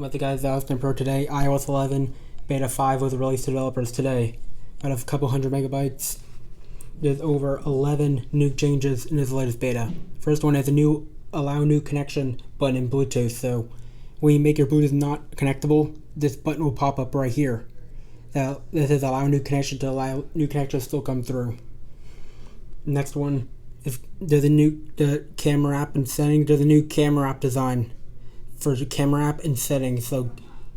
What's up guys, Austin Pro today. iOS 11 Beta 5 was released to developers today. Out of a couple hundred megabytes, there's over 11 new changes in this latest beta. First one is a new allow new connection button in Bluetooth. So when you make your Bluetooth not connectable, this button will pop up right here. This is allow new connection to allow new connections to still come through. Next one is there's a new camera app and settings. There's a new camera app design for the camera app and settings. So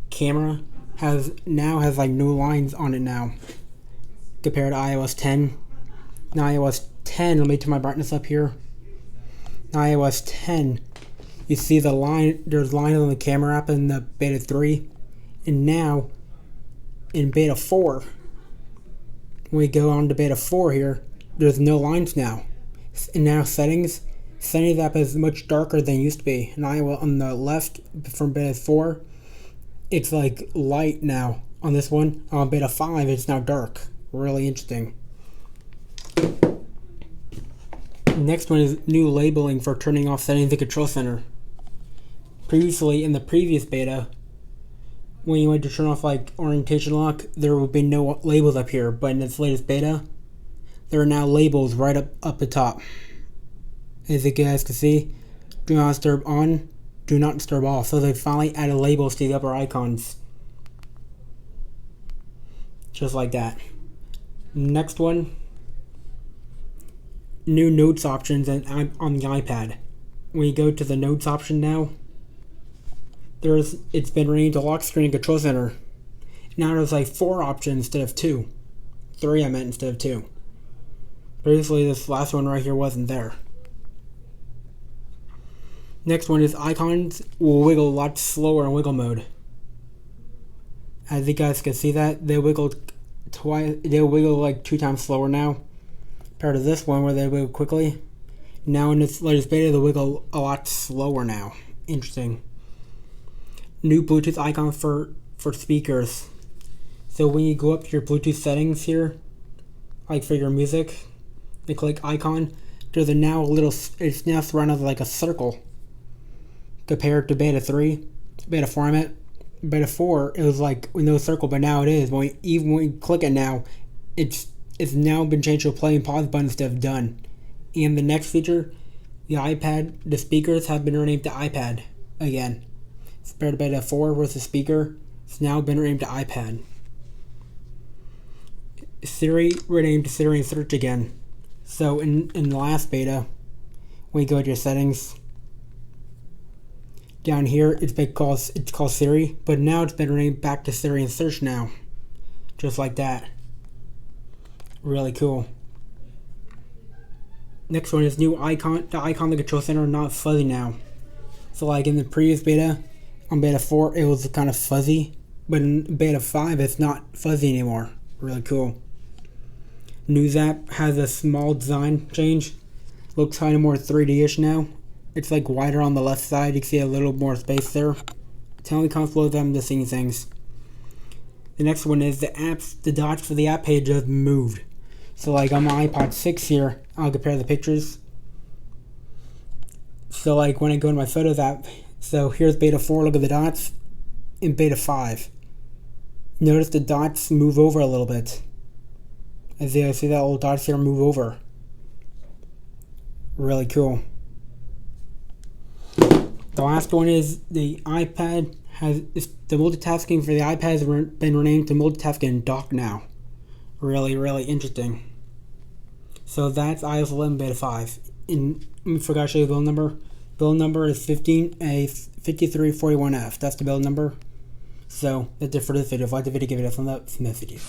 camera has like no lines on it now compared to iOS 10. Now iOS 10, let me turn my brightness up here. Now iOS 10, you see the line, there's lines on the camera app in the beta 3, and now in beta 4, when we go on to beta 4 here, there's no lines now. And now settings app is much darker than it used to be. And on the left from beta 4, it's like light now. On this one, on beta 5, it's now dark. Really interesting. Next one is new labeling for turning off settings in the control center. Previously, in the previous beta, when you went to turn off like orientation lock, there would be no labels up here. But in this latest beta, there are now labels right up the top. As you guys can see, do not disturb on, do not disturb off. So they finally added labels to the upper icons. Just like that. Next one, new notes options on the iPad. When you go to the notes option now, it's been renamed to lock screen and control center. Now there's like 4 options instead of 2. 3 I meant instead of 2. Previously this last one right here wasn't there. Next one is icons will wiggle a lot slower in wiggle mode. As you guys can see that, they wiggle like 2 times slower now compared to this one where they wiggle quickly. Now in this latest beta, they wiggle a lot slower now. Interesting. New Bluetooth icon for speakers. So when you go up to your Bluetooth settings here, like for your music, you click icon, there's it's now surrounded like a circle. Compared to beta 3, beta 4 I meant. Beta 4, it was like no circle, but now it is. Even when you click it now, it's now been changed to a play and pause button instead of done. And the next feature, the speakers have been renamed to iPad again. Compared to beta 4 with the speaker, it's now been renamed to iPad. Siri renamed to Siri and Search again. So in the last beta, when you go to your settings, down here it's called Siri, but now it's been renamed back to Siri and Search now. Just like that. Really cool. Next one is new icon. The icon of the control center not fuzzy now. So like in the previous beta, on beta 4 it was kind of fuzzy, but in beta 5 it's not fuzzy anymore. Really cool. News app has a small design change. Looks kind of more 3D-ish now. It's like wider on the left side. You can see a little more space there. Tell me console if I'm missing things. The next one is the dots for the app page have moved. So like on my iPod 6 here, I'll compare the pictures. So like when I go to my Photos app, so here's beta 4, look at the dots. In beta 5, notice the dots move over a little bit. As you see that little dots here move over. Really cool. The last one is the iPad the multitasking for the iPad has been renamed to multitasking dock now. Really, really interesting. So that's iOS 11 beta 5. I forgot to show you the build number. Build number is 5341F. That's the build number. So that's it for this video. If you like the video, give it a thumbs up. See you next video.